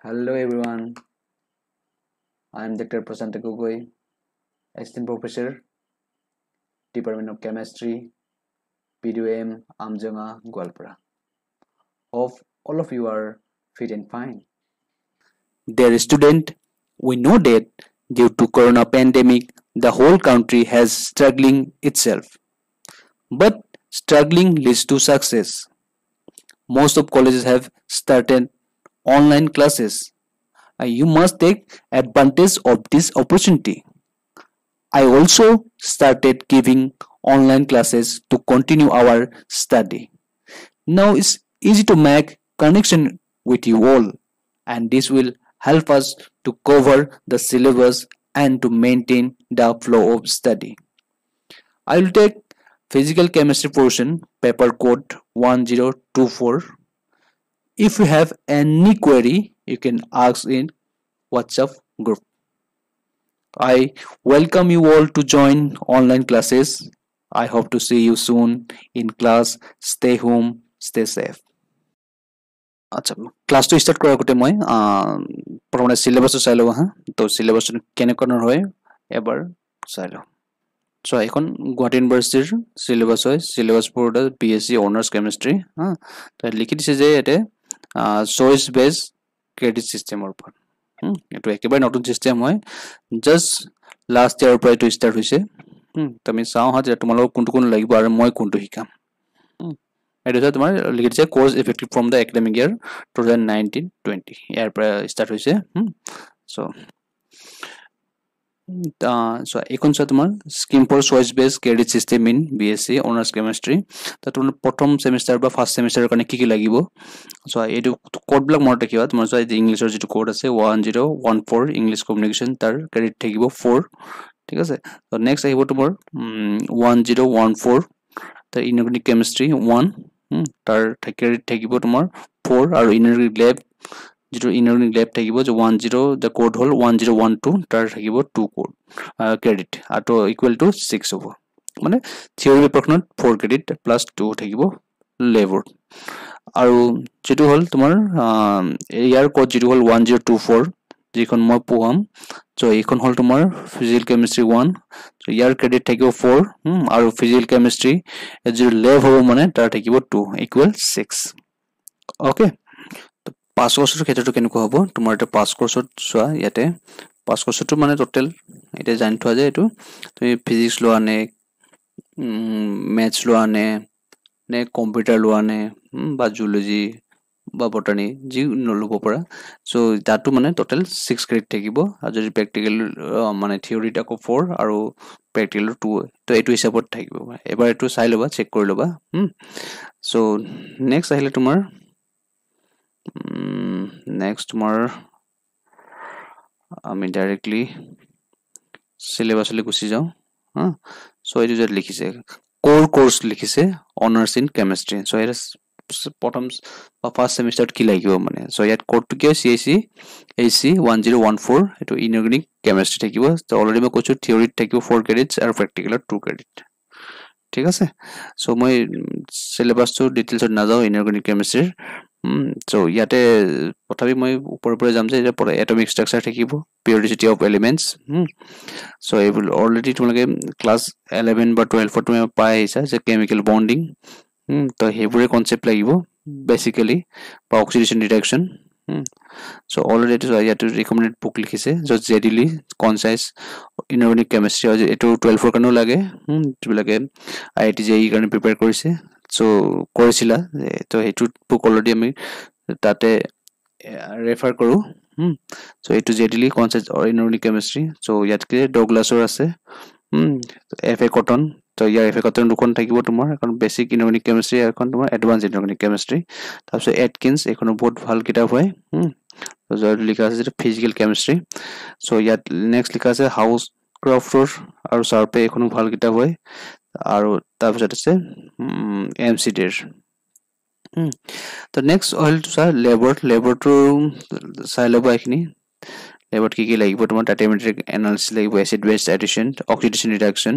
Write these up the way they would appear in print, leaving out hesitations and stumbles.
Hello everyone, I am Dr. Prasanta Gogoi, Assistant Professor, Department of Chemistry, PDM, Amjanga, Gwalpara. Hope all of you are fit and fine. Dear student, we know that due to corona pandemic, the whole country has struggling itself. But struggling leads to success. Most of colleges have started online classes. You must take advantage of this opportunity. I also started giving online classes to continue our study. Now it's easy to make connection with you all, and this will help us to cover the syllabus and to maintain the flow of study. I will take physical chemistry portion, paper code 1024. If you have any query, you can ask in WhatsApp group. I welcome you all to join online classes. I hope to see you soon in class. Stay home, stay safe. আচ্ছা ক্লাছটো start কৰাৰ আগতে মই প্ৰথমতে চিলেবাছটো চাই লওঁ হা তো চিলেবাছটো কেনেকুৱা হয় এবাৰ চাই লওঁ চ' এইখন গুৱাহাটী ইউনিভাৰ্চিটিৰ চিলেবাছ হয় চিলেবাছবোৰ BSc অনাৰ্ছ কেমেষ্ট্ৰি হা তাত লিখি দিছে যে ইয়াতে চইচ বেছ ক্ৰেডিট ছিষ্টেমৰ ওপৰত এইটো একেবাৰে নতুন ছিষ্টেম হয় জাষ্ট লাষ্ট ইয়াৰৰ পৰা এইটো ষ্টাৰ্ট হৈছে তো আমি চাওঁ হা যে তোমালোকক কোনটো কোনটো লাগিব আৰু মই কোনটো শিকাম এইটো হৈছে তোমাৰ লিখি দিছে course effective from the academic year 2019-20 ইয়াৰ পৰা ষ্টাৰ্ট হৈছে চ' চ' এইখন চোৱা তোমাৰ scheme for choice base credit system in BSc honours chemistry তাত তোমাৰ প্ৰথম ছেমিষ্টাৰ বা ফাৰ্ষ্ট ছেমিষ্টাৰৰ কাৰণে কি লাগিব চ' এইটো কোডবিলাক মনত ৰাখিবা তোমাৰ চোৱা ইংলিছৰ যিটো কোড আছে 1014 ইংলিছ কমিউনিকেশ্যন তাৰ ক্ৰেডিট থাকিব 4 ঠিক আছে ত' নেক্সট আহিব তোমাৰ 1014 তাৰ ইনঅৰ্গেনিক কেমেষ্ট্ৰি 1 তাৰ ক্ৰেডিট থাকিব তোমাৰ 4 আৰু ইনঅৰ্গেনিক লেব যিটো ইনঅৰ্গেনিক লেব থাকিব যে 10 দ্য কোড হ'ল 1012 তাৰ থাকিব 2 কোড ক্ৰেডিট আৰু ইকুৱেল টু 6 হ'ব মানে থিয়ৰী পেপাৰখনত 4 ক্ৰেডিট প্লাছ 2 থাকিব লেবৰ আৰু যেটো হ'ল তোমাৰ ইয়াৰ কোড যেটো হ'ল 1024 যিখন মই পঢ়াম চ' এইখন হ'ল তোমাৰ ফিজিকেল কেমেষ্ট্ৰি 1 চ' ইয়াৰ ক্ৰেডিট থাকিব 4 আৰু ফিজিকেল কেমেষ্ট্ৰি যিটো লেব হ'ব মানে তাৰ থাকিব 2 ইকুৱেল 6 অ'কে পাঁচ কোৰ্চৰ ক্ষেত্ৰটো কেনেকুৱা হ'ব তোমাৰ এটা পাঁচ কোৰ্চত চোৱা ইয়াতে পাঁচ কোৰ্চটো মানে টোটেল এতিয়া জানি থোৱা যে এইটো তুমি ফিজিক্স লোৱা নে মেথছ লোৱা নে কম্পিউটাৰ লোৱা নে বা জুলজি বা বটানী যি নল'ব পৰা চ' তাতো মানে টোটেল 6 ক্ৰেডিট থাকিব আৰু যদি প্ৰেক্টিকেল মানে থিয়ৰীত আকৌ 4 আৰু প্ৰেক্টিকেলৰ 2 তো এইটো হিচাপত থাকিব এবাৰ এইটো চাই ল'বা চেক কৰি ল'বা চ' নেক্সট আহিলে তোমাৰ নেক্সট তোমাৰ আমি ডাইৰেক্টলি চিলেবাছলৈ গুচি যাওঁ হা চ' এইটো য'ত লিখিছে কোৰ কোৰ্চ লিখিছে অনাৰ্ছ ইন কেমেষ্ট্ৰি চ' ইয়াত প্ৰথম বা ফাৰ্ষ্ট ছেমিষ্টাৰত কি লাগিব মানে চ' ইয়াত কোডটো কি হয় CIC 1014 এইটো ইনঅৰ্গেনিক কেমেষ্ট্ৰি থাকিব ত' অলৰেডি মই কৈছোঁ থিয়ৰীত থাকিব 4 ক্ৰেডিটছ আৰু প্ৰেক্টিকেলত 2 ক্ৰেডিট ঠিক আছে চ' মই চিলেবাছটো ডিটেইলছত নাযাওঁ ইনঅৰ্গেনিক কেমেষ্ট্ৰিৰ চ' ইয়াতে তথাপি মই ওপৰে ওপৰে যাম যে এটমিক ষ্ট্ৰাকচাৰ থাকিব পিৰিয়ডিচিটি অফ এলিমেণ্টছ চ' এইবোৰ অলৰেডি তোমালোকে ক্লাছ 11 বা 12ত তুমি পাই আহিছা যে কেমিকেল বণ্ডিং তো সেইবোৰে কনচেপ্ট লাগিব বেচিকেলি বা অক্সিডেশ্যন ডিটেকশ্যন চ' অলৰেডি ইয়াতে ৰিকমেণ্ডেড বুক লিখিছে য'ত জেডিলি কনচাইজ ইনঅৰ্গেনিক কেমেষ্ট্ৰি হয় এইটো 12ৰ কাৰণেও লাগে যিবিলাকে IIT JEE কাৰণে প্ৰিপেয়াৰ কৰিছে চ' কৰিছিলা তো সেইটো বুক অলৰেডি আমি তাতে ৰেফাৰ কৰোঁ চ' এইটো জেডিলি কনচাইজ ইনঅৰ্গেনিক কেমেষ্ট্ৰি চ' ইয়াতকে ডগলাছৰ আছে FA কটন তো ইয়াৰ FA কটন দুখন থাকিব তোমাৰ এখন বেচিক ইনঅৰ্গেনিক কেমেষ্ট্ৰি এখন তোমাৰ এডভান্স ইনঅৰ্গেনিক কেমেষ্ট্ৰি তাৰপিছত এটকিন্স এইখনো বহুত ভাল কিতাপ হয় য'ত লিখা আছে যিটো ফিজিকেল কেমেষ্ট্ৰি চ' ইয়াত নেক্সট লিখা আছে হাউচ ক্ৰফটৰ আৰু চাৰ্পে এইখনো ভাল কিতাপ হয় আৰু তাৰপিছত আছে MCDৰ তো নেক্সট হ'ল চোৱা লেবৰটো চাই ল'বা এইখিনি লেবত কি লাগিব তোমাৰ টাইটেমেট্ৰিক এনালিচিছ লাগিব এচিড বেছ এডিশ্যন অক্সিডেশ্যন ৰিডাকশ্যন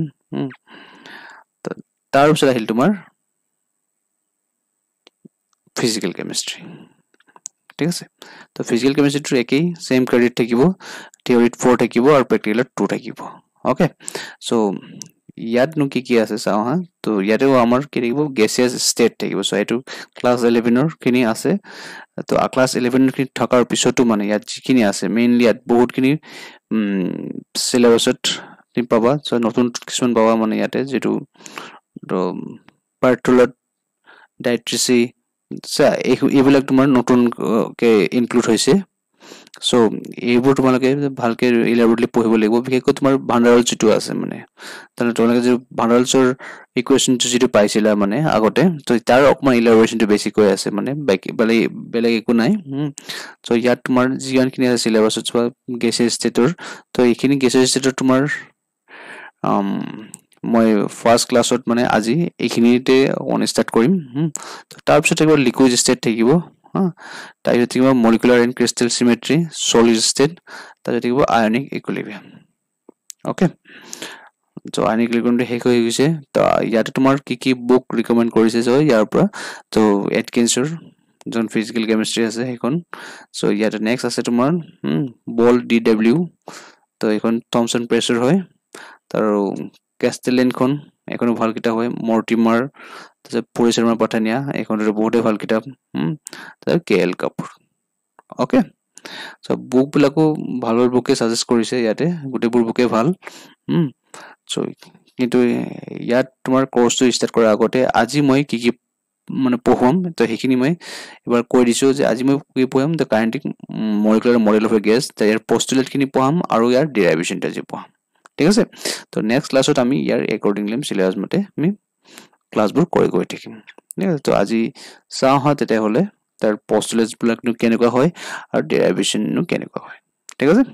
তাৰপিছত আহিল তোমাৰ ফিজিকেল কেমেষ্ট্ৰি ঠিক আছে তো ফিজিক্যাল কেমিস্ট্ৰিটো একেই সেম ক্ৰেডিট থাকিব থিওৰিত 4 থাকিব আৰু প্ৰেক্টিকেলত 2 থাকিব ওকে সো ইয়াত নো কি আছে চাও হা তো ইয়াতেও আমাৰ কি থাকিব গেছিয়াছ ষ্টেট থাকিব সো এটো ক্লাস 11 ৰ কিনি আছে তো ক্লাস 11 ৰ থকাৰ পিছতো মানে ইয়াত যিখিনি আছে মেইনলি ইয়াত বহুত কিনি সিলেবাসত নি পাবা সো নতুন কিছুমান পাবা মানে ইয়াতে যেটো পাৰ্টুলত ডাইট্ৰিসি সা এইবিলাক তোমাৰ নতুন কে ইনক্লুড হৈছে সো এইবোৰ তোমালোকে ভালকে ইলাবৰেটলি পঢ়িব লাগিব বিশেষকৈ তোমাৰ ভান্ডাৰল যেটো আছে মানে তোমালোকে যে ভান্ডাৰলছৰ ইকুৱেশনটো যেটো পাইছিলা মানে আগতে তো তাৰ অকমান ইলাবৰেশনটো বেছি কৈ আছে মানে বেলেগ একো নাই সো ইয়াত তোমাৰ জিয়ানখিনি আছে সিলেবাসত গেছিয়াছ ষ্টেটৰ তো এইখিনি গেছিয়াছ ষ্টেটৰ তোমাৰ মই ফাৰ্স্ট ক্লাসত মানে আজি এইখিনিতে অন স্টাৰ্ট কৰিম তো তাৰ পিছত একবাৰ লিকুইড ষ্টেট থাকিব তাইৰ থাকিব molecular and crystal symmetry solid state তাইৰ থাকিব আয়নিক ইকুইলিব্ৰিয়াম ওকে তো আয়নিক ইকুইলিব্ৰিয়ামটো শেষ হৈ গৈছে তো ইয়াতে তোমাৰ কি বুক ৰিকমেন্ড কৰিছে সো ইয়াৰ পৰা তো এটকিনছৰ জন ফিজিক্যাল কেমিস্ট্ৰি আছে সেইখন সো ইয়াতে নেক্সট আছে তোমাৰ বল DW তো এইখন থমসন প্ৰেছৰ হয় তাৰ কেষ্টেলেনখন এখনো ভাল কিতাপ হয় মৰ্টিমাৰ তাৰপিছত পুৰি শৰ্মা পাঠানিয়া এখনৰ বহুতে ভাল কিতাপ তাৰ KL Kapoor okay so book বিলাকো ভাল বুকে সাজেষ্ট কৰিছে ইয়াতে গুটেবোৰ বুকে ভাল সো কিন্তু ইয়াত তোমাৰ কোৰ্সটো ষ্টাৰ্ট কৰাৰ আগতে আজি মই কি মানে পঢ়ম তো সেইখিনি মই এবাৰ কৈ দিছো যে আজি মই কি পঢ়ম the kinetic molecular model of a gas তাৰ পষ্টুলেট খিনি পঢ়াম আৰু ইয়াৰ ডেৰিভেশনটা যে পঢ়াম ঠিক আছে তো নেক্সট ক্লাসত আমি ইয়াৰ একৰ্ডিংলি সিলেবাস মতে আমি ক্লাসবোৰ কৰি গৈ থাকিম ঠিক আছে তো আজি চাও হা তেতে হলে তাৰ পষ্টুলেটস বিলাক নো কেনেকুৱা হয় আৰু ডেৰিভেশন নো কেনেকুৱা হয় ঠিক আছে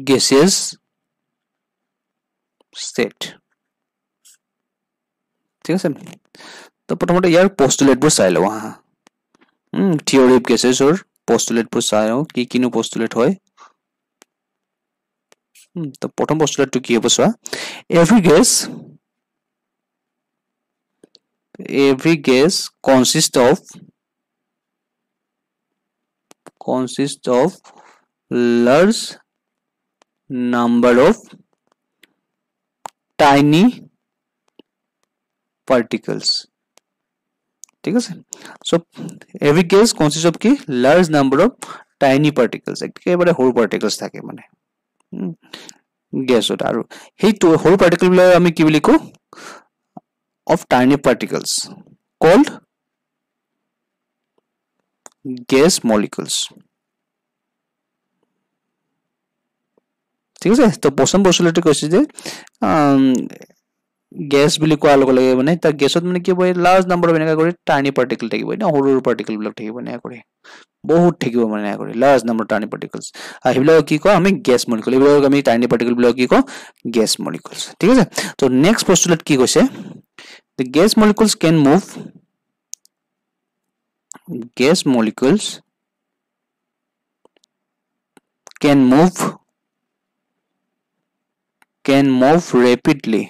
gaseous state ঠিক আছে তো প্ৰথমতে ইয়াৰ পষ্টুলেটবোৰ চাই লও হা থিওৰি অফ গেছেছৰ পষ্টুলেটবোৰ চাই লও কি কিনো পষ্টুলেট হয় তো প্ৰথম পষ্টুলেটটো কি হ'ব চোৱা every gas consists of large number of tiny particles ঠিক আছে so every gas consists of কি large number of tiny particles একেবাৰে সৰু particles থাকে মানে গেছত আৰু হেইটো সৰু পাৰ্টিকল বিলাক আমি কি বুলি কও of tiny particles called gas molecules ঠিক আছে তো প্ৰথম পষ্টুলেটটো কৈছে যে গ্যাস বুলি কোৱা লগে মানে তাৰ গ্যাসত মানে কি হ'ব লাৰ্জ নাম্বাৰ অফ এনেকা কৰি টাইনি পাৰ্টিকল থাকিব না সৰু পাৰ্টিকল বিলাক থাকিব না কৰি বহুত থাকিব মানে না কৰি লাৰ্জ নাম্বাৰ টাইনি পাৰ্টিকলস আহিবলে কি কয় আমি গ্যাস মলিকুল এইবিলাক আমি টাইনি পাৰ্টিকল বিলাক কি কয় গ্যাস মলিকুলস ঠিক আছে তো নেক্সট পষ্টুলেট কি কৈছে the gas molecules can move rapidly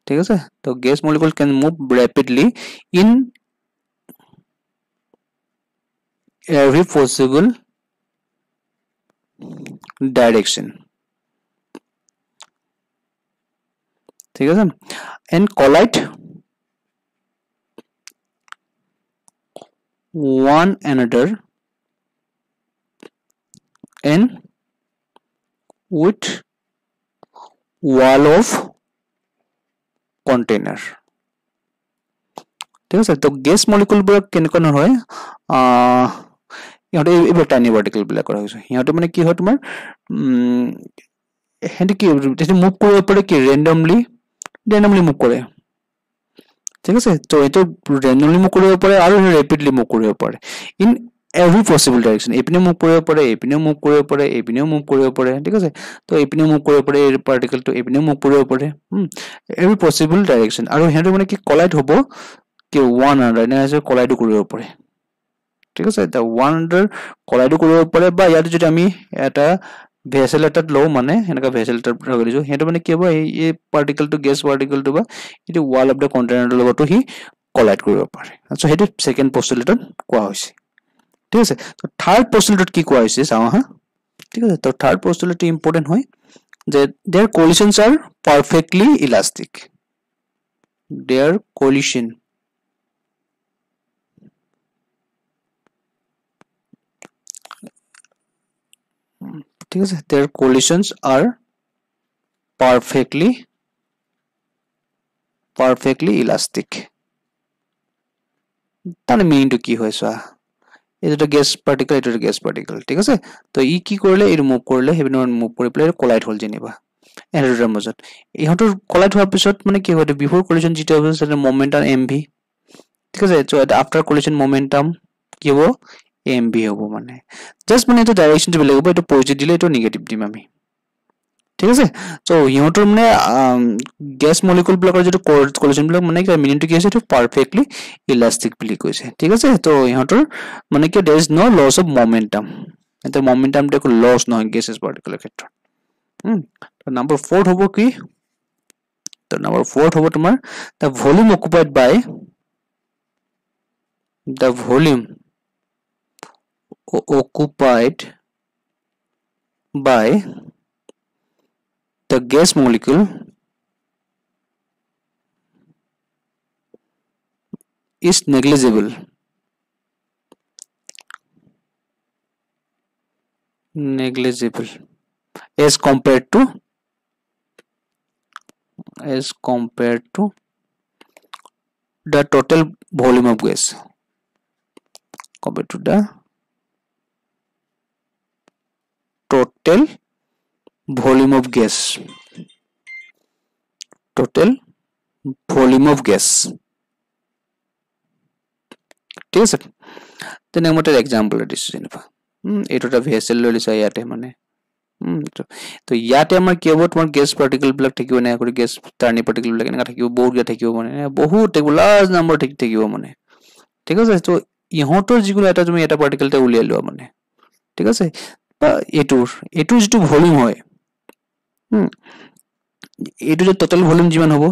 ঠিক আছে তো gas molecules can move rapidly in every possible direction ঠিক আছে and collide one another and with wall of container ঠিক আছে তো গ্যাস মলিকুল বোৰ কেনেকুৱা হয় ইহঁতে এই টাইনি পাৰ্টিকল বিলাক কৰা হৈছে ইহঁতে মানে কি হয় তোমাৰ হেঁতে কি মুভ কৰিব পাৰে কি ৰেন্ডমলি মুভ কৰে ঠিক আছে তো এটো ৰেন্ডমলি মুভ কৰিব পাৰে আৰু ৰেপিডলি মুভ কৰিব পাৰে ইন every possible direction এপিনে মুভ কৰিব পাৰে এপিনে মুভ কৰিব পাৰে এপিনেও মুভ কৰিব পাৰে ঠিক আছে তো এপিনে মুভ কৰিব পাৰে এই পাৰ্টিকলটো এপিনে মুভ কৰিব পাৰে every possible direction আৰু হেঁতে মানে কি কলাইড হ'ব কি ওৱান আন্ডাৰ নেছে কলাইড কৰিব পাৰে ঠিক আছে দা ওৱান আন্ডাৰ কলাইড কৰিব পাৰে বা ইয়াত যদি আমি এটা ভেসেল এটাত লো মানে এনেকা ভেসেল এটাত ৰাখি দিছো হেঁতে মানে কি হ'ব এই পাৰ্টিকলটো গ্যাস পাৰ্টিকলটো বা ইটো ওয়াল অফ দা কন্টেইনাৰৰ লগতো হি কলাইড কৰিব পাৰে সো হেতু সেকেন্ড পস্তুলেটত কোৱা হৈছে ঠিক আছে তো থাৰ্ড পস্তুলেটত কি কোৱা হৈছে চাও হা ঠিক আছে তো থাৰ্ড পস্তুলেট ইম্পৰ্টেন্ট হয় যে their collisions are perfectly elastic their collision ঠিক আছে their collisions are perfectly elastic তার মিনিংটো কি হয় সোয়া এটা গ্যাস পার্টিকল এটা গ্যাস পার্টিকল ঠিক আছে তো ই কি করলে এর মুভ করলে হেবিনৰ মুভ কৰি প্লে কোলাইড হল জেনিবা এনডৰ মাজত ইহতৰ কোলাইড হোৱাৰ পিছত মানে কি হয় বিফৰ কলিজন যেটা হ'ব সেটা মোমেন্টাম এমভি ঠিক আছে তো আফটার কলিজন মোমেন্টাম কি হ'ব এমভি হ'ব মানে জাস্ট মানে এটা ডাইরেকশনটো বেলেগ হ'ব এটা পজিটিভ দিলে এটা নেগেটিভ দিম আমি ঠিক আছে সো ইহতৰ মানে গ্যাস মলিকুল ব্লকৰ যেটো কলিজন ব্লক মানে কি মিনিংটো কি আছে এটা পাৰফেক্টলি ইলাস্টিক বুলি কৈছে ঠিক আছে তো ইহতৰ মানে কি there is no loss of momentum এটা মোমেন্টামটো কোনো লস নহয় গ্যাসেস পার্টিকুলার ক্ষেত্ৰত তো নাম্বাৰ 4 হ'ব কি তো নাম্বাৰ 4 হ'ব তোমাৰ the volume occupied by the gas molecule is negligible as compared to the total volume of gas compared to the total volume of gas ঠিক আছে তেনে মতে এক্সাম্পল দিছো যেনিবা এটোটা ভেসেল লৈ লিছা ইয়াতে মানে তো ইয়াতে আমাৰ কি হ'ব তোমাৰ গ্যাস পাৰ্টিকল ব্লক থাকিব না কৰি গ্যাস টাৰ্নি পাৰ্টিকল ব্লক এনেকা থাকিব বহুত গা থাকিব মানে বহুত লাৰ্জ নাম্বাৰ থাকিব মানে ঠিক আছে তো ইহতৰ যিকোনো এটা তুমি এটা পাৰ্টিকলতে উলিয়াই লোৱা মানে ঠিক আছে বা এটোৰ যেটো ভলিউম হয় এটো যে টোটাল ভলিউম যিমান হ'ব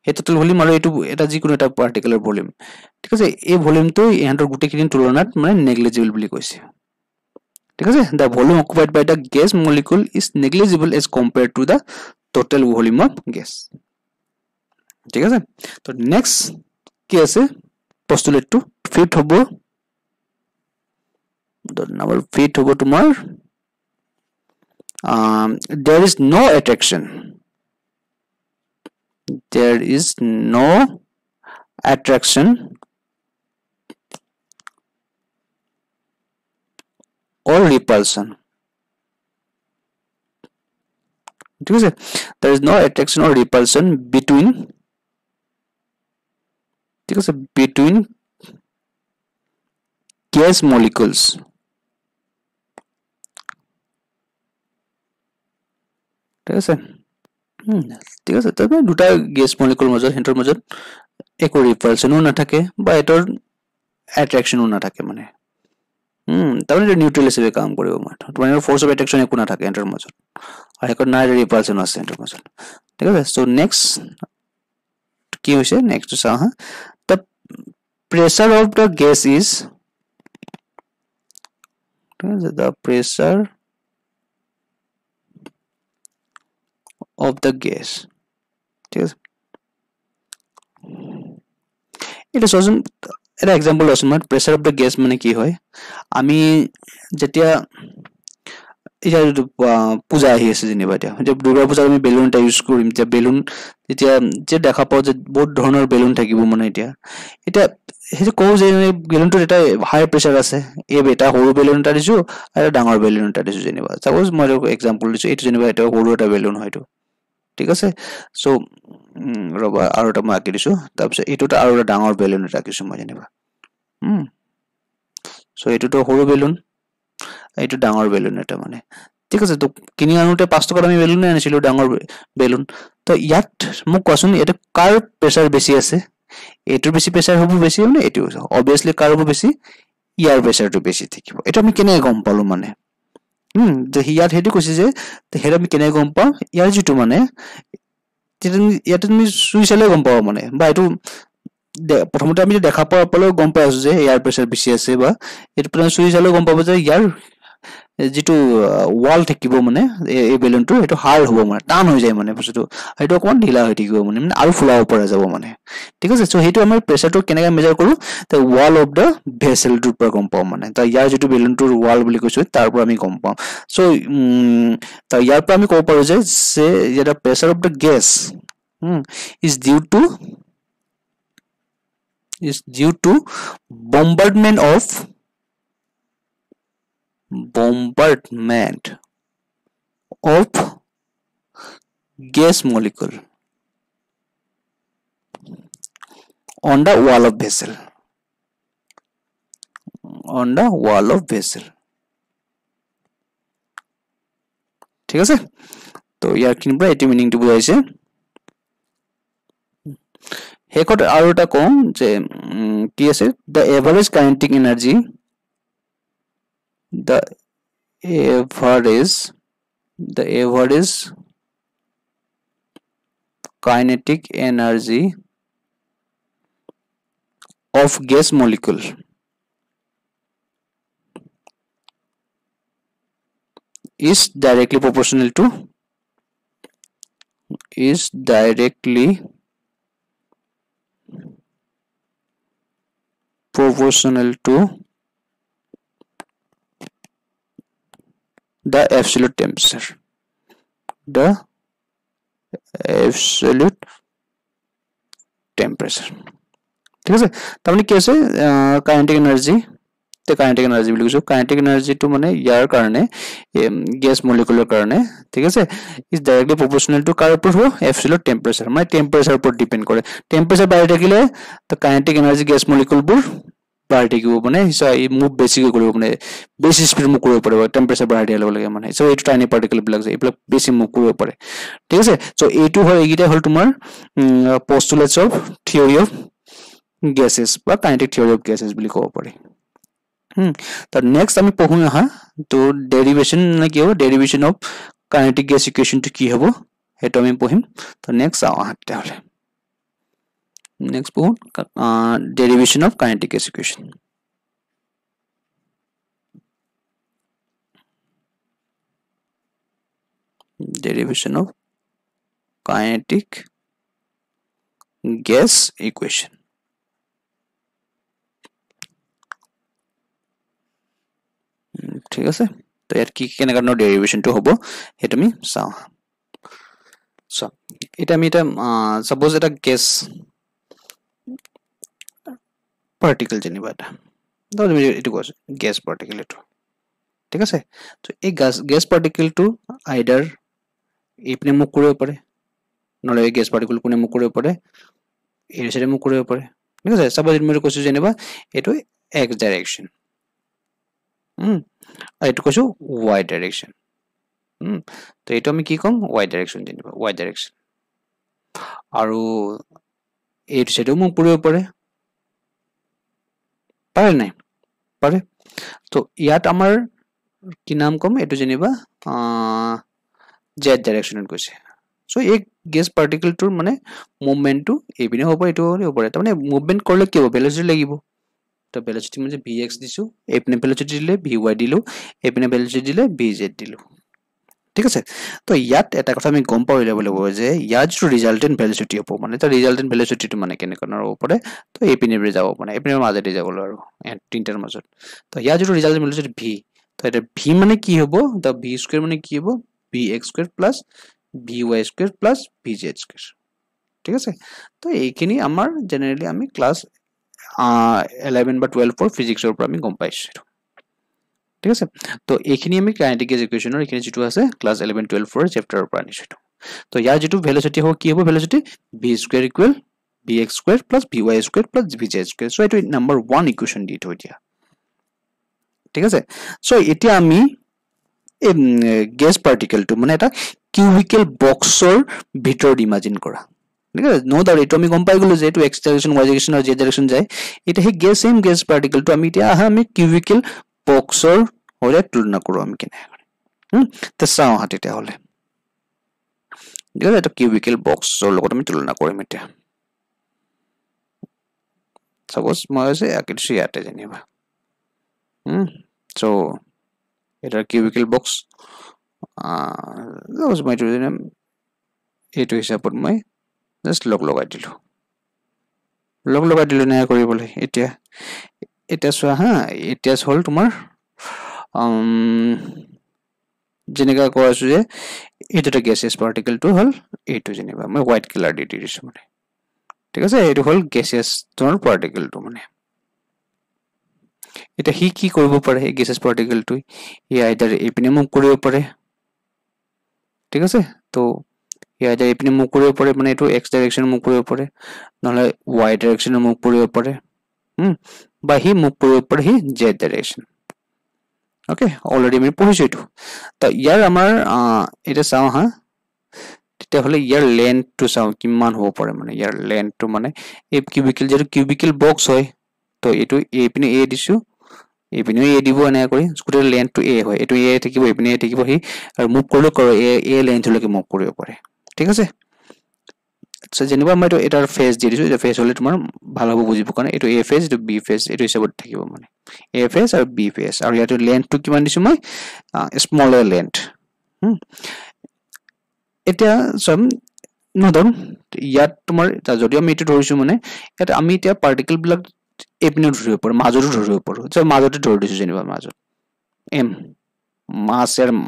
এই টোটাল ভলিউম আৰু এটো এটা যিকোনো এটা পাৰ্টিকুলাৰ ভলিউম ঠিক আছে এই ভলিউমটো ইহতৰ গুটেকিন তুলনাত মানে নেগলিজিবল বুলি কৈছে ঠিক আছে the volume occupied by the gas molecule is negligible as compared to the total volume of gas ঠিক আছে তো নেক্সট কি আছে postulate to fit হ'ব number fit হ'ব তোমাৰ there is no attraction or repulsion ঠিক আছে there is no attraction or repulsion between ঠিক আছে between gas molecules ঠিক আছে ঠিক আছে তবে দুটা গ্যাস মলিকুল মাজত হেন্টৰ মাজত একো ৰিপালশনও নাথাকে বা এটৰ অ্যাট্ৰাকশনও নাথাকে মানে তাহলে নিউট্ৰাল হিসেবে কাম কৰিব মানে তোমাৰ ফোৰ্স অফ অ্যাট্ৰাকশন একো নাথাকে হেন্টৰ মাজত আৰু একো নাই ৰিপালশন আছে হেন্টৰ মাজত ঠিক আছে সো নেক্সট কি হৈছে নেক্সট চাও হা the pressure of the gas is the pressure of the gas ঠিক আছে এটা সজন এটা एग्जांपल আছে মানে প্রেসার অফ দা গ্যাস মানে কি হয় আমি যেতিয়া এটা পূজা আহি আছে যেনিবা যে দুৰ্গা পূজা আমি বেলুন টা ইউজ কৰিম যে বেলুন যেতিয়া যে দেখা পাও যে বহুত ধৰণৰ বেলুন থাকিব মানে এটা হেজে কও যে বেলুনটো এটা হাই প্রেসার আছে এই বেটা সৰু বেলুন এটা দিছো আৰু ডাঙৰ বেলুন এটা দিছো যেনিবা সাপোজ মই एग्जांपल দিছো এটা যেনিবা এটা সৰু এটা বেলুন হয়তো ঠিক আছে সো ৰবা আৰু এটা মই আকি দিছো তাৰপিছত এটোটা আৰু এটা ডাঙৰ বেলুন এটা আকিছো মই যেনিবা সো এটোটো সৰু বেলুন এইটো ডাঙৰ বেলুন এটা মানে ঠিক আছে তো কিনি আনোতে 5 টকা আমি বেলুন আনিছিলো ডাঙৰ বেলুন তো ইয়াত মোক কোৱাচোন এটা কাৰ প্ৰেসাৰ বেছি আছে এটোৰ বেছি প্ৰেসাৰ হ'ব বেছি মানে এটো obviously কাৰ হ'ব বেছি ইয়াৰ প্ৰেসাৰটো বেছি থাকিব এটা আমি কেনে গম পালো মানে যে ইয়াত হেতু কৈছে যে হেৰা আমি কেনে গম পাও ইয়াৰ যেটো মানে ইয়াত তুমি সুই চালে গম পাও মানে বা এটো প্ৰথমতে আমি দেখা পালে গম পাই আছো যে এয়াৰ প্ৰেছাৰ বেছি আছে বা এটো প্লান চুই চালে গম পাব যে ইয়াৰ যেটো ওয়াল থাকিব মানে এই বেলুনটো এটো হাৰ্ড হ'ব মানে টান হৈ যায় মানে বস্তুটো এটো অকমান ঢিলা হৈ থাকিব মানে আৰু ফুলাব পৰা যাব মানে ঠিক আছে সো হেতু আমাৰ প্ৰেছাৰটো কেনেকৈ মেজাৰ কৰো the wall of the vessel টোৰ পৰা গম পাও মানে তা ইয়াৰ যেটো বেলুনটোৰ ওয়াল বুলি কৈছো তাৰ পৰা আমি গম পাও সো তা ইয়াৰ পৰা আমি ক'ব পাৰো যে the pressure of the gas is due to bombardment of gas molecule on the wall of vessel ঠিক আছে তো ইয়াৰ কিন পৰা এটি মিনিং টো বুজাইছে হেকট আৰু এটা কম যে কি আছে the average kinetic energy kinetic energy of gas molecule is directly proportional to the absolute temperature ঠিক আছে তাহলে কি আছে কাইনেটিক এনার্জি তে কাইনেটিক এনার্জি বুলি কৈছো কাইনেটিক এনার্জি টো মানে ইয়াৰ কাৰণে গ্যাস মলিকুলৰ কাৰণে ঠিক আছে ইজ ডাইৰেক্টলি প্ৰপোৰ্শনাল টু কাৰ ওপৰত হ'ব এবসলিউট টেম্পাৰেচাৰ মানে টেম্পাৰেচাৰ ওপৰত ডিপেন্ড কৰে টেম্পাৰেচাৰ বাঢ়ি থাকিলে তো কাইনেটিক এনাৰ্জি গ্যাস মলিকুলবোৰ বাঢ়ি থাকিব মানে ই মুভ বেছিকৈ কৰিব মানে বেছি স্পিড মুভ কৰিব পাৰিব টেম্পাৰেচাৰ বাঢ়ি দিয়াৰ লগে মানে সো এইটো টাইনি পাৰ্টিকল বিলাক যে এইবিলাক বেছি মুভ কৰিব পাৰে ঠিক আছে সো এইটো হয় এইগিটা হল তোমাৰ পোস্টুলেটস অফ থিওৰি অফ gases বা kinetic theory of gases বুলি ক'ব পাৰি তো নেক্সট আমি পঢ়ো আহা তো ডেৰিভেশন না কি হ'ব ডেৰিভেশন অফ kinetic gas equation টো কি হ'ব হেটো আমি পঢ়িম তো নেক্সট আহা তাহলে নেক্সট পঢ়ো ডেৰিভেশন of kinetic gas equation derivation of kinetic gas equation ঠিক আছে তো ইয়াত কি কেনে কাৰণৰ ডেৰিভেশন টো হ'ব হেতু আমি চাও সো এটা আমি এটা সাপোজ এটা গ্যাস পার্টিকল জানিবা এটা তো তুমি এটো কৈছো গ্যাস পার্টিকল এটো ঠিক আছে তো এই গ্যাস পার্টিকল টো আইদার ইপনে মুভ কৰিব পাৰে নহলে এই গ্যাস পাৰ্টিকল কোনে মুভ কৰিব পাৰে এই সাইডে মুভ কৰিব পাৰে ঠিক আছে সাপোজ মই কৈছো জানিবা এটো এক্স ডাইৰেকশন এটো কৈছো y ডাইরেকশন তো এটো আমি কি কম y ডাইরেকশন জানিবা y ডাইরেকশন আৰু এই সাইডে মুভ কৰিব পাৰে নাই পাৰে তো ইয়াত আমাৰ কি নাম কম এটো জানিবা z ডাইৰেকশনত গৈছে সো এই গ্যাস পাৰ্টিকল টোৰ মানে মুভমেন্ট টো এইপিনে হ'ব এটো হ'ব তাৰ মানে মুভমেন্ট কৰলে কি হ'ব ভেলোচিটি লাগিব তো ভেলোচিটি মানে vx দিছো এইপিনে ভেলোচিটি দিলে vy দিলো এইপিনে ভেলোচিটি দিলে vz দিলো ঠিক আছে তো ইয়াত এটা কথা আমি গম পাইলে বলব যে ইয়াৰ যে ৰিজাল্টেন্ট ভেলোচিটি হ'ব মানে তো ৰিজাল্টেন্ট ভেলোচিটি টো মানে কেনে কোনৰ ওপৰে তো এইপিনে ৰে যাব মানে এইপিনে মাজেদি যাব আৰু তিনটাৰ মাজত তো ইয়াৰ যে ৰিজাল্টেন্ট ভেলোচিটি v তো এটা v মানে কি হ'ব তো v স্কয়ার মানে কি হ'ব vx square plus vy square plus vz square ঠিক আছে তো এইখিনি আমাৰ জেনাৰেলি আমি ক্লাস 11 বা 12 ফৰ ফিজিক্সৰ পৰা আমি গম পাইছো ঠিক আছে তো এইখিনি আমি কাইনেটিক গ্যাস ইকুয়েশনৰ এইখিনি যেটো আছে ক্লাস 11 12 ফৰ চেপ্টাৰৰ পৰা আনিছো তো ইয়াৰ যেটো ভেলোচিটি হ'ব কি হ'ব velocity v square equal vx square plus vy square plus vz square so এটো নাম্বার 1 ইকুয়েশন দি থৈ দিয়া ঠিক আছে সো এতিয়া আমি এই গ্যাস পার্টিকল টো মানে এটা কিউবিকেল বক্সৰ ভিতৰত ইমাজিন কৰা ঠিক আছে নো ডাউট এটো আমি গম পাই গলো যে এটো x ডাইরেকশন y ডাইরেকশন আৰু z ডাইৰেকশন যায় এটা হে গ্যাস সেম গ্যাস পাৰ্টিকল টো আমি এতিয়া আমি কিউবিকেল বক্সৰ হলে তুলনা কৰো আমি কেনে তো চাও হাতে হলে দেখো এটা কিউবিকেল বক্সৰ লগত আমি তুলনা কৰিম এতিয়া suppose মই আছে আকিছো ইয়াতে যেনিবা so এটা cubicle box suppose মই এইটো হিচাপত মই জাস্ট লগ লগাই দিলো না কৰিবলৈ এতিয়া চোৱা হা এতিয়া হল তোমাৰ যেনেকা কৈ আছো যে এটা gaseous particle টো হল এইটো যেনিবা মই হোৱাইট কালাৰ দি দিছো মানে ঠিক আছে এইটো হল gaseous তোমাৰ particle টো মানে এটা হি কি কৰিব পাৰে এই gaseous particle টো ই আইদাৰ এপিনে মুভ কৰিব পাৰে ঠিক আছে তো ই আইদাৰ এপিনে মুভ কৰিব পাৰে মানে এইটো x ডাইৰেকশন মুভ কৰিব পাৰে নহলে y ডাইৰেকশন মুভ কৰিব পাৰে বা হি মুভ কৰিব পাৰে হি z ডাইৰেকশন ওকে অলৰেডি আমি পঢ়িছো এইটো তো ইয়াৰ আমাৰ এটা চাও হা তেতিয়া হলে ইয়াৰ লেন্থ টু চাও কিমান হ'ব পাৰে মানে ইয়াৰ লেন্থ টু মানে এই কিউবিকেল যেটো কিউবিকেল বক্স হয় তো এটো এ পিনে এ দিছো এ পিনে এ দিব এনে কৰি স্কুটাৰ লেন্থ টু এ হয় এটো এ থাকিব এ পিনে এ থাকিব হি আৰু মুভ কৰলে কৰ এ লেন্থ লৈকে মুভ কৰিব পাৰে ঠিক আছে সো যেনিবা মই এটো এটাৰ ফেজ দি দিছো এটা ফেজ হলে তোমাৰ ভাল হ'ব বুজিব কাৰণে এটো এ ফেজ এটো বি ফেজ এটো হিচাপত থাকিব মানে এ ফেজ আৰু বি ফেজ আৰু ইয়াটো লেন্থ টু কিমান দিছো মই স্মলাৰ লেন্থ এটা সম নদম ইয়াত তোমাৰ যদি আমি এটো ধৰিছো মানে এটা আমি এতিয়া পাৰ্টিকল বিলাক এপিনে ধৰিব পাৰো মাজটো ধৰিব পাৰো যে মাজতে ধৰি দিছো যেনিবা মাজত এম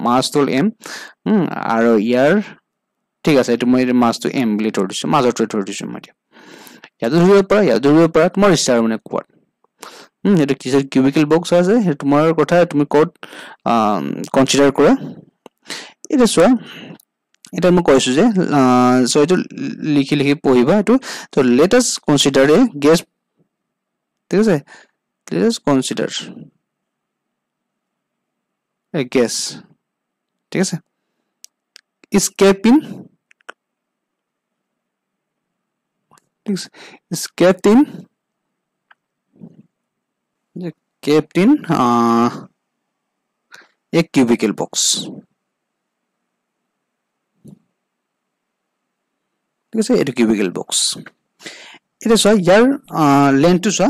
মাছ টল এম আৰু ইয়াৰ ঠিক আছে এটো মই মাছটো এম বুলি ধৰি দিছো মাজতে ধৰি দিছো মই ইয়াতো ধৰিব পাৰা তোমাৰ ইচ্ছা মানে কোৱাত এটো কিছে কিউবিকেল বক্স আছে তোমাৰ কথা তুমি কোড কনসিডাৰ কৰা এটা চোৱা এটা মই কৈছো যে সো এটো লিখি পঢ়িবা এটো তো লেট আস কনসিডাৰ এ গ্যাস ঠিক আছে লেট আস কনসিডাৰ এ গ্যাস ঠিক আছে escaping a cubicle box ঠিক আছে এটা cubicle box এটা সো ইয়াৰ লেন্থ টু সো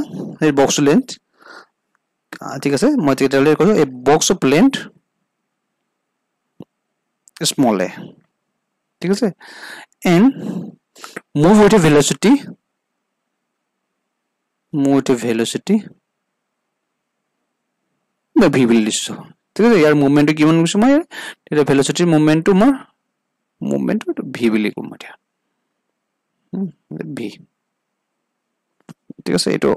এই বক্স লেন্থ ঠিক আছে মই তেতিয়ালে কৈছো এই box of length small a ঠিক আছে and move with a velocity the v will দিছো ঠিক আছে ইয়াৰ মুভমেন্ট কিমান কৈছো মই এটা ভেলোসিটি মুভমেন্ট টু মই মুভমেন্ট টু v বুলি কম এতিয়া v ঠিক আছে এটো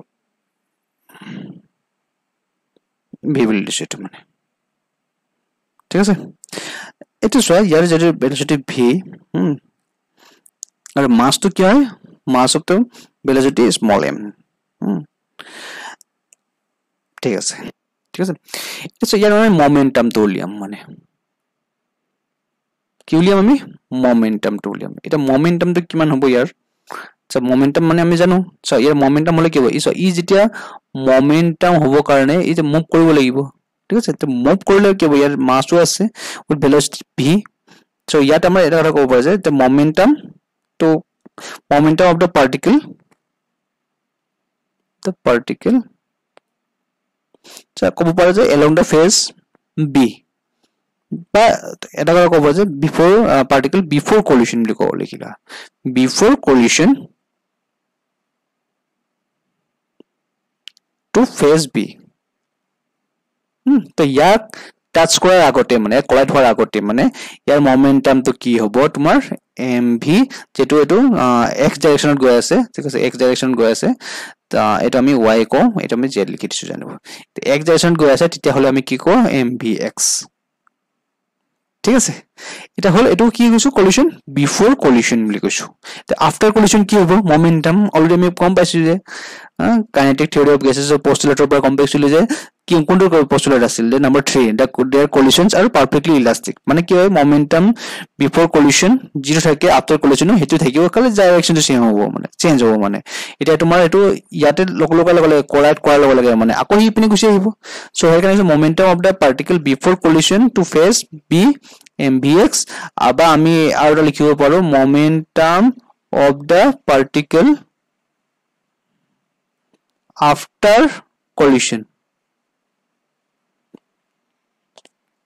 v বুলি দিছো এটো মানে ঠিক আছে এটো সো ইয়াৰ যে ভেলোসিটি v আৰু মাস তো কি হয় mass of the velocity small m ঠিক আছে এটো ইয়াৰ আমি মোমেন্টাম তো উলিয়াম মানে কি উলিয়াম আমি মোমেন্টাম তো উলিয়াম এটা মোমেন্টাম তো কিমান হ'ব ইয়াৰ সো মোমেন্টাম মানে আমি জানো সো ইয়াৰ মোমেন্টাম হলে কি হ'ব ই যেতিয়া মোমেন্টাম হ'ব কাৰণে ই যে মুভ কৰিব লাগিব ঠিক আছে তো মুভ কৰিলে কি হ'ব ইয়াৰ মাসটো আছে উইথ ভেলোসিটি v সো ইয়াত আমাৰ এটা কথা ক'ব পাৰো যে the momentum of the particle so ক'ব পাৰো যে along the phase b বা এটা কথা ক'ব যে before particle before collision বুলি ক'ব লিখিলা before collision to phase b তো ইয়াক টাচ কৰাৰ আগতে মানে কলাইড হোৱাৰ আগতে মানে ইয়াৰ মোমেন্টাম তো কি হ'ব তোমাৰ mv যেটো এটো x ডাইৰেকশনত গৈ আছে ঠিক আছে x ডাইৰেকশনত গৈ আছে তা এটা আমি y কও এটা আমি z লিখি দিছো জানিব তো x ডাইৰেকশনত গৈ আছে তেতিয়া হলে আমি কি কও mvx ঠিক আছে এটা হল এটো কি কৈছো কলিশন বিফোর কলিশন বুলি কৈছো তো আফটার কলিশন কি হ'ব মোমেন্টাম অলরেডি আমি কম পাইছো যে kinetic theory of gases of পোস্টুলেটৰ পৰা কম পাইছিলো যে কি কোনটো পোস্টুলেট আছিল যে number 3 there collisions are perfectly elastic মানে কি হয় মোমেন্টাম বিফোর কলিশন জিরো থাকে আফটার কলিশন হেতু থাকিব খালি ডাইরেকশনটো চেঞ্জ হ'ব মানে এটা তোমাৰ এটো ইয়াতে লগা কোলাইড কৰাৰ লগা মানে আকৌ হি পিনে গুছি আহিব সো হয় কাৰণে momentum of the particle before collision to phase B mvx আবা আমি আৰু লিখিব পাৰো momentum of the particle after collision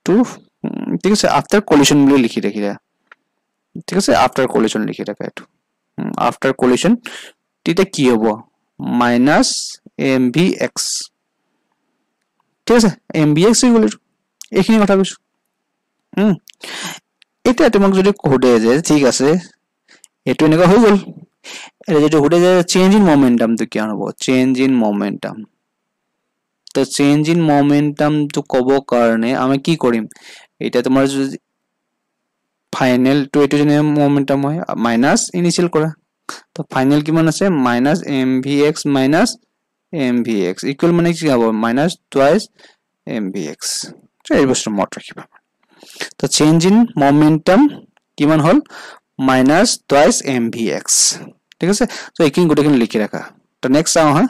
to ঠিক আছে after collision বুলি লিখি ৰাখিলা ঠিক আছে after collision লিখি ৰাখা এটো after collision তেতিয়া কি হ'ব minus mvx ঠিক আছে mvx হৈ গ'ল এইখিনি কথা কৈছো এটা তোমাক যদি কোডে যে ঠিক আছে এটো এনেকা হৈ গ'ল এটা যেটো কোডে যে চেঞ্জ ইন মোমেন্টাম তো কি হ'ব চেঞ্জ ইন মোমেন্টাম তো চেঞ্জ ইন মোমেন্টাম তো কব কাৰণে আমি কি কৰিম এটা তোমাৰ ফাইনাল তো এটো জেনে মোমেন্টাম হয় মাইনাস ইনিশিয়াল কৰা তো ফাইনাল কিমান আছে minus mvx minus mvx equal মানে কি হ'ব মাইনাস টুৱাইস mvx তো এই বস্তু মত ৰাখিবা তো চেঞ্জ ইন মোমেন্টাম কিমান হল মাইনাস টুৱাইস mvx ঠিক আছে তো এইখিনি গোটেইখিনি লিখি ৰাখা তো নেক্সট চাও হা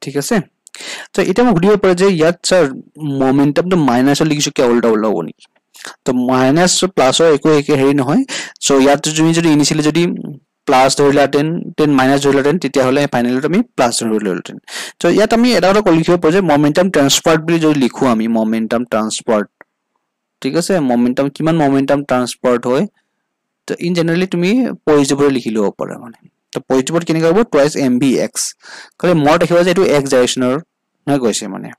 ঠিক আছে তো এটা মই ভিডিও পৰে যে ইয়াত স্যাৰ মোমেন্টাম তো মাইনাস লিখিছো কি উল্টা উল্টা হ'ব নেকি তো মাইনাস প্লাস একো একে হেৰি নহয় সো ইয়াত তুমি যদি ইনিশিয়ালি যদি প্লাস ধৰিলা 10 মাইনাস ধৰিলা 10 তেতিয়া হলে ফাইনালি আমি প্লাস ধৰিলা 10 তো ইয়াত আমি এটা কথা লিখিব পাৰো যে মোমেন্টাম ট্ৰান্সফাৰ্ড বুলি যদি লিখো আমি মোমেন্টাম ট্ৰান্সফাৰ্ড ঠিক আছে মোমেন্টাম কিমান মোমেন্টাম ট্ৰান্সফাৰ্ড হয় তো ইন জেনাৰেলি তুমি পজিটিভলি লিখি লব পাৰা মানে তো পজিটিভত কেনেকৈ হ'ব টুৱাইস mvx কলে মই দেখিবা যে এটো x ডাইৰেকচনৰ হৈ গৈছে মানে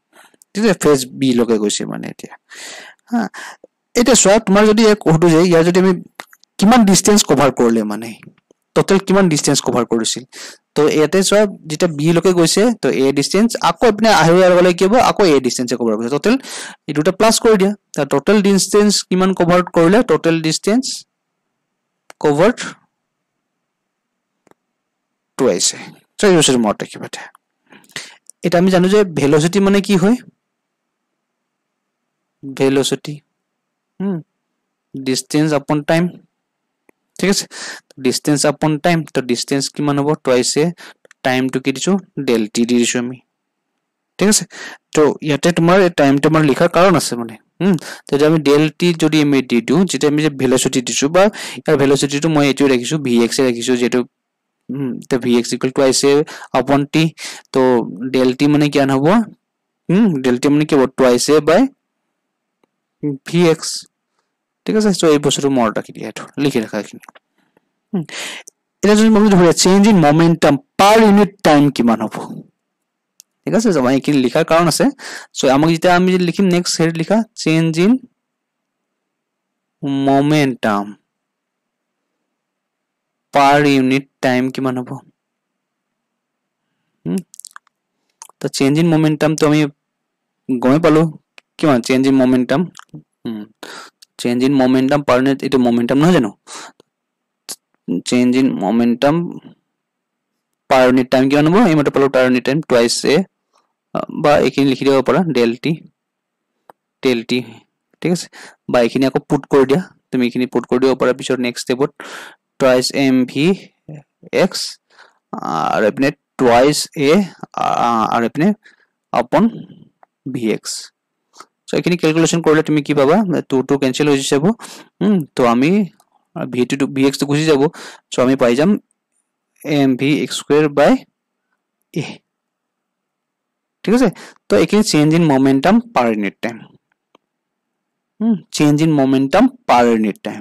ঠিক আছে ফেজ বি লকে গৈছে মানে এতিয়া হা এটা সব তোমাৰ যদি এক কোডটো যে ইয়া যদি আমি কিমান ডিসটেন্স কভাৰ কৰিলে মানে টোটাল কিমান ডিসটেন্স কভাৰ কৰিছিল তো এতে সব যেটা বি লকে গৈছে তো এ ডিসটেন্স আকৌ আপনি আহিয়াৰ গলে কি হ'ব আকৌ এ ডিসটেন্স কভাৰ কৰিছে টোটাল এই দুটা প্লাস কৰি দিয়া তা টোটাল ডিসটেন্স কিমান কভাৰ কৰিলে টোটাল ডিসটেন্স কভাৰ্ড টুৱাইস তো এই বস্তুটো মত ৰাখিবা এটা আমি জানো যে ভেলোসিটি মানে কি হয় ভেলোসিটি distance upon time ঠিক আছে distance upon time তো distance কিমান হ'ব টুৱাইস টাইম টু কি দিছো del t দি দিছো আমি ঠিক আছে তো ইয়াতে তোমাৰ টাইম তোমাৰ লিখাৰ কাৰণ আছে মানে তো আমি del t যদি আমি দি দিও যেটা আমি যে ভেলোসিটি দিছো বা ইয়াৰ ভেলোসিটিটো মই এটো ৰাখিছো vx ৰাখিছো যেটো তো vx টুৱাইস upon t তো del t মানে কি হ'ব del t মানে কি হ'ব টুৱাইস বাই vx ঠিক আছে তো এই বস্তুটো মনত ৰাখি দিয়া এটো লিখি ৰাখা কিনি এটা যদি মই ধৰি change in momentum per unit time কিমান হ'ব ঠিক আছে জমা কি লিখাৰ কাৰণ আছে সো আমাক যেটা আমি লিখিম নেক্সট হেড লিখা change in momentum per unit time কিমান হ'ব তো চেঞ্জ ইন মোমেন্টাম তো আমি গমে পালো কিমান change in momentum change in momentum per unit এটা মোমেন্টাম নহয় জানো change in momentum per unit time কিমান হ'ব এই মতে পালো পার ইউনিট টাইম টুৱাইস এ বা এখিনি লিখি দিব পাৰা del t ঠিক আছে বা এখিনি আকৌ পুট কৰি দিয়া তুমি এখিনি পুট কৰি দিব পাৰা পিছৰ নেক্সট স্টেপত টুৱাইস mvx আৰু এপিনে টুৱাইস a আৰু এপিনে upon vx সো এখিনি ক্যালকুলেশন কৰিলে তুমি কি পাবা 2 2 ক্যান্সেল হৈ যাব তো আমি v2 to vx তো গুছি যাব সো আমি পাই যাম mvx স্কয়ার বাই a ঠিক আছে তো এখানে change in momentum per unit time change in momentum per unit time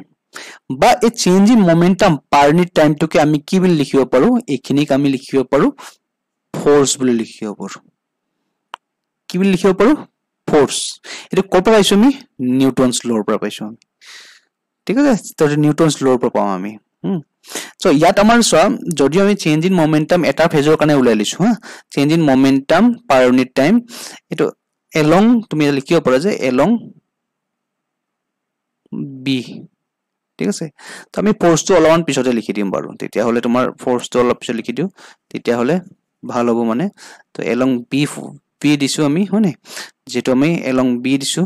বা এই change in momentum per unit time তো কি আমি কি বুলি লিখিব পাৰো এখিনিক আমি লিখিব পাৰো ফোৰ্স বুলি লিখিব পাৰো কি বুলি লিখিব পাৰো ফোৰ্স এটা ক'ৰ পৰা পাইছো আমি নিউটনছ ল'ৰ পৰা পাইছো আমি ঠিক আছে তো নিউটনছ ল'ৰ পৰা পাম আমি সো ইয়াত আমাৰ যদি আমি চেঞ্জ ইন মোমেন্টাম এটা ফেজৰ কাৰণে উলাই লিছো হা change in momentum per unit time এটো এলং তুমি লিখিব পাৰা যে এলং বি ঠিক আছে তো আমি ফোৰ্সটো অলপমান পিছতে লিখি দিম বাৰু তেতিয়া হলে তোমাৰ ফোর্সটো অলপ পিছত লিখি দিও তেতিয়া হলে ভাল হ'ব মানে তো এলং বি দিছো আমি হয়নে যেটো আমি এলং বি দিছো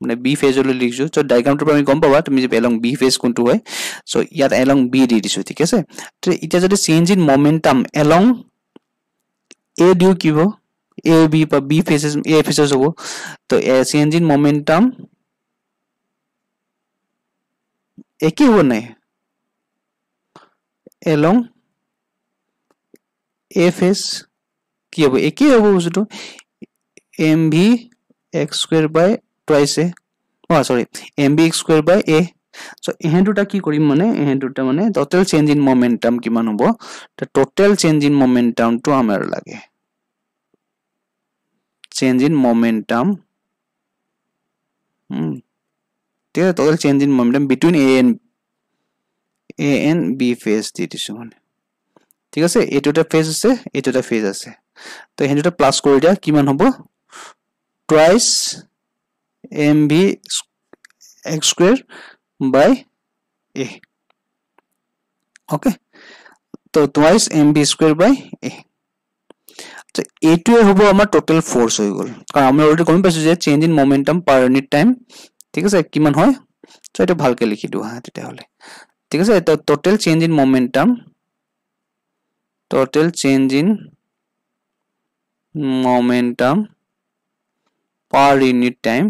মানে বি ফেজলৈ লিখিছো তো ডায়াগ্ৰামটোৰ পৰা আমি গম পাবা তুমি যে এলং বি ফেজ কোনটো হয় সো ইয়াত এলং বি দি দিছো ঠিক আছে তো এটা যদি চেঞ্জ ইন মোমেন্টাম এলং এ দিও কি হ'ব এ বি বা বি ফেজেস এ ফেজেস হ'ব তো চেঞ্জ ইন মোমেন্টাম একই হ'ব নাই এলং এ ফেজ কি হ'ব একে হ'ব বস্তুটো mv x square by twice a sorry mv x square by a so এহেন দুটা কি কৰিম মানে এহেন দুটা মানে total change in momentum কিমান হ'ব the total change in momentum টো আমাৰ লাগে change in momentum the total change in momentum between a and b phase দি দিছো মানে ঠিক আছে এটোটা ফেজ আছে এটোটা ফেজ আছে তো এহেন দুটা প্লাস কৰি দিয়া কিমান হ'ব twice mv x square by a okay so twice mv square by a so এটোৱে হ'ব আমাৰ টোটাল ফোৰ্স হৈ গল কাৰণ আমি অলৰেডি কম পাইছো যে change in momentum per unit time ঠিক আছে কিমান হয় সো এটা ভালকে লিখি দিও হা তেতিয়া হলে ঠিক আছে তো total change in momentum total change in momentum per unit time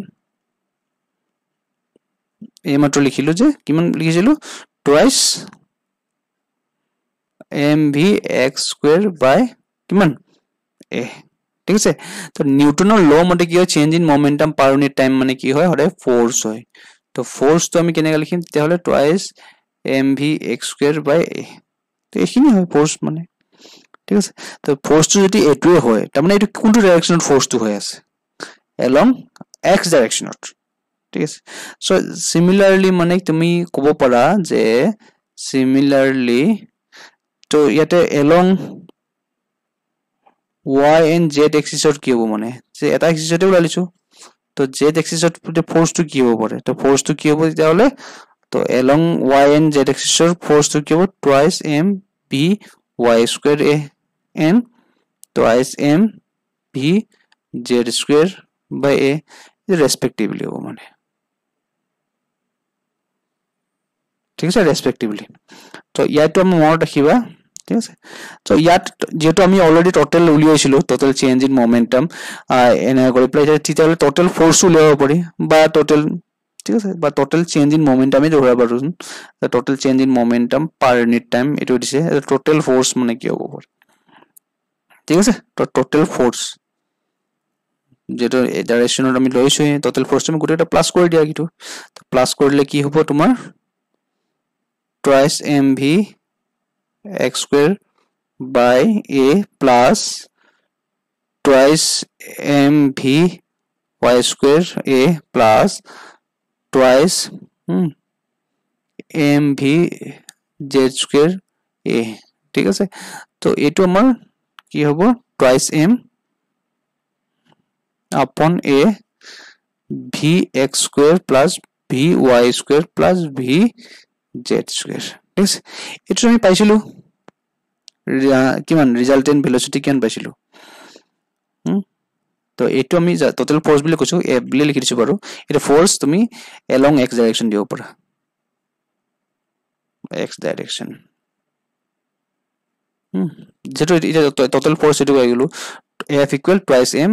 এই মাত্র লিখিলো যে কিমান লিখিছিলো twice mv x square by কিমান a ঠিক আছে তো নিউটনৰ ল মতে কি হয় change in momentum per unit time মানে কি হয় হৰে ফোর্স হয় তো ফোর্স তো আমি কেনেকৈ লিখিম তেতিয়া হলে twice mv x square by a তো এখিনি হয় ফোর্স মানে ঠিক আছে তো ফোর্সটো যদি এটোৱে হয় তাৰ মানে এটো কোনটো ডাইৰেকশনত ফোৰ্সটো হৈ আছে along x ডাইৰেকশনত ঠিক আছে সো সিমিলাৰলি মানে তুমি কব পাৰা যে সিমিলারলি তো ইয়াতে along y and z axisত কি হ'ব মানে যে এটা এক্সিসতে ওলালিছো তো z axisত ফোর্সটো কি হ'ব পাৰে তো ফোর্সটো কি হ'ব তেতিয়া হলে তো along y and z axisৰ ফোর্সটো কি হ'ব twice m b y square a n twice m b z square by a respectively হ'ব মানে ঠিক আছে respectively তো ইয়াতো আমি মনত ৰাখিবা ঠিক আছে তো ইয়াত যেটো আমি অলৰেডি টোটাল উলিয়াইছিলো টোটাল চেঞ্জ ইন মোমেন্টাম এনে কৰি প্লাই তেতিয়া হলে টোটাল ফোৰ্স উলিয়াব পাৰি বা টোটাল ঠিক আছে বা টোটাল চেঞ্জ ইন মোমেন্টামে ধৰা পাৰো the total change in momentum per unit time এটো দিছে টোটাল ফোর্স মানে কি হ'ব ঠিক আছে তো টোটাল ফোর্স যেটো ডাইরেকশনত আমি লৈছো টোটাল ফোর্স তুমি গোটেটা প্লাস কৰি দিয়া কিটো তো প্লাস কৰিলে কি হ'ব তোমাৰ twice mv x square by a plus twice mv y square a plus twice mv z square a ঠিক আছে তো এটো আমাৰ কি হ'ব twice m upon a vx square plus vy square plus vz square ঠিক আছে এটো আমি পাইছিলো কিমান ৰিজাল্টেন্ট ভেলোসিটি কিমান পাইছিলো তো এটো আমি টোটাল ফোৰ্স বুলি কৈছো এ বুলি লিখি দিছো বাৰু এটা ফোৰ্স তুমি along x ডাইৰেকশন দিব পাৰা x ডাইরেকশন যেটো এটা টোটাল ফোর্স এটো হৈ গলো f equal twice m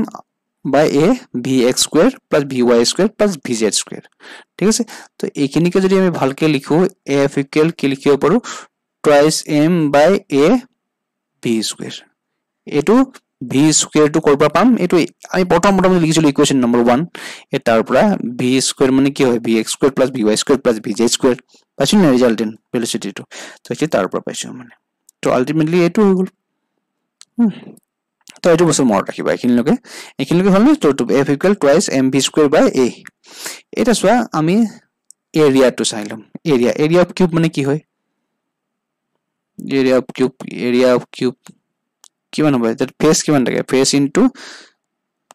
by a vx square plus vy square plus vz square ঠিক আছে তো এইখিনিকে যদি আমি ভালকে লিখো f equal কি লিখিব পাৰো twice m by a v square এটো v square to কৰবা পাম এটো আমি প্ৰথম লিখিছিলো ইকুৱেচন নম্বৰ 1 এটাৰ পৰা v square মানে কি হয় vx square plus vy square plus vz square পাইছো না ৰিজাল্টেন্ট ভেলোসিটি তো তো এটো তাৰ পৰা পাইছো মানে তো আলটিমেটলি এটো হৈ গল তো এটো বস্তু মনত ৰাখিবা এখিনলৈকে হল তো f equal twice mv square by a এটা সোয়া আমি এরিয়া টু চাইলাম এরিয়া অফ কিউব মানে কি হয় এরিয়া অফ কিউব কিমান হবে that face কিমান থাকে face into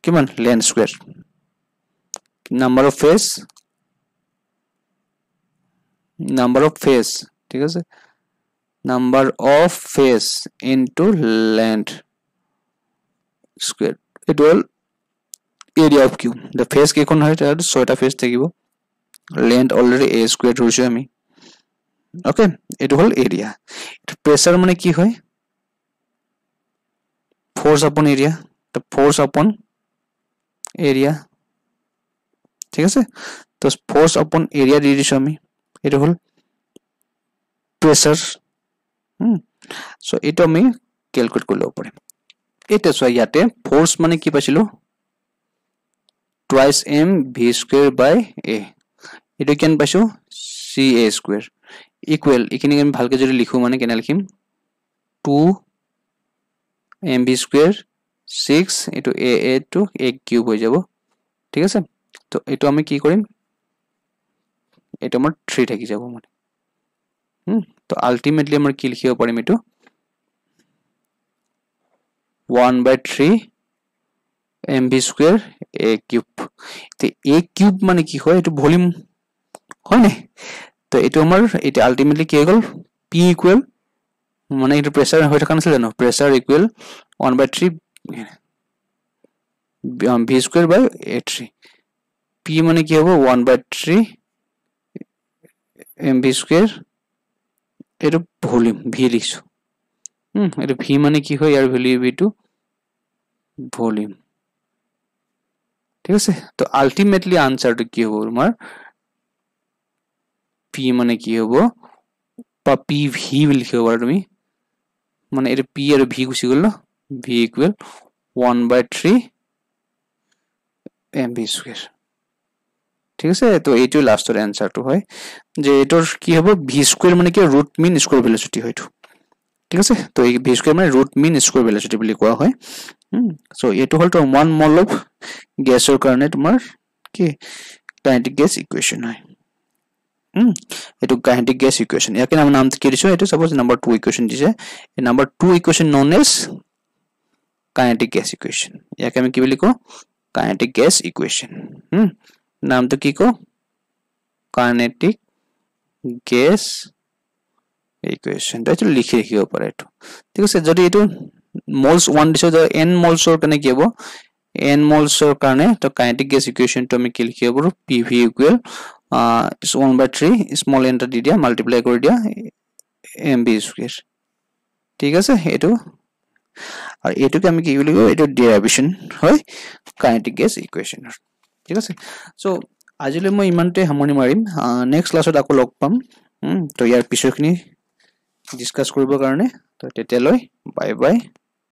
কিমান length square number of face ঠিক আছে number of face into length square it will area of cube the face কেখন হয় তার 6টা face থাকিব length already a square ধৰিছো আমি ওকে এটো হল এরিয়া প্রেসার মানে কি হয় force upon area the force upon area ঠিক আছে তো force upon area দি দিছো আমি এটো হল প্রেসার সো এটো আমি ক্যালকুলেট কৰিব পাৰিম এটা চোৱা ইয়াতে ফোর্স মানে কি পাইছিলো twice m v square by a এটো কেন পাইছো ca square equal এখানে আমি ভালকে যদি লিখো মানে কেনে লিখিম 2 mv square 6 এটো a to a কিউব হৈ যাব ঠিক আছে তো এটো আমি কি কৰিম এটো আমাৰ 3 থাকি যাব মানে তো আলটিমেটলি আমাৰ কি লিখিব পাৰিম এটো 1/3 mv square a cube তে a cube মানে কি হয় এটো ভলিউম হয় না তো এটো আমাৰ এটা আলটিমেটলি কি হ'ল p ইকুৱেল মানে এটো প্ৰেসাৰ হৈ থকা নাছিল জানো প্ৰেসাৰ equal 1/3 v square by a3 p মানে কি হ'ব 1/3 mv square এটো ভলিউম v লিখছো এটো v মানে কি হয় ইয়াৰ ভ্যালু v2 ভলিউম ঠিক আছে তো আলটিমেটলি আনসাৰটো কি হ'ব আমাৰ p মানে কি হ'ব বা pv লিখিব পাৰা তুমি মানে এটো p আৰু v গুছি গল v ইকুৱেল 1/3 mv square ঠিক আছে তো এইটো লাস্টৰ আনসাৰটো হয় যে এটোৰ কি হ'ব v square মানে কি ৰুট মিন স্কয়াৰ ভেলোসিটি হয়টো ঠিক আছে তো এই v square মানে ৰুট মিন স্কয়াৰ ভেলোসিটি বুলি কোৱা হয় সো এটো হল তো 1 মল অফ গ্যাসৰ কাৰণে তোমাৰ কি কাইনেটিক গ্যাস ইকুয়েশন হয় এটো কাইনেটিক গ্যাস ইকুয়েশন ইয়াকে নাম কি দিছো এটো সাপোজ নাম্বার 2 ইকুয়েশন দিছে এই number 2 equation known as kinetic gas equation ইয়াকে আমি কি বুলি কও কাইনেটিক গ্যাস ইকুয়েশন নামটো কি কও কাইনেটিক গ্যাস ইকুয়েশন তো লিখি ৰাখিব পাৰা এটো ঠিক আছে যদি এটো moles 1 দিছো n moles or কাৰণে কি হ'ব n moles or কাৰণে তো কাইনেটিক গ্যাস ইকুয়েশন তো আমি কি লিখিব পাৰো pv equal is 1/3 small n টা দি দিয়া মাল্টিপ্লাই কৰি দিয়া mv স্কয়াৰ ঠিক আছে এটো আৰু এটোকে আমি কি বুলি কও এটো ডেৰিভেশন হয় কাইনেটিক গ্যাস ইকুয়েশনৰ ঠিক আছে সো আজিলৈ মই ইমানতে সামৰণি মাৰিম নেক্সট ক্লাছত আকৌ লগ পাম তো ইয়াৰ পিছৰখিনি ডিসকাস কৰিবৰ কাৰণে তো তেতিয়ালৈ বাই বাই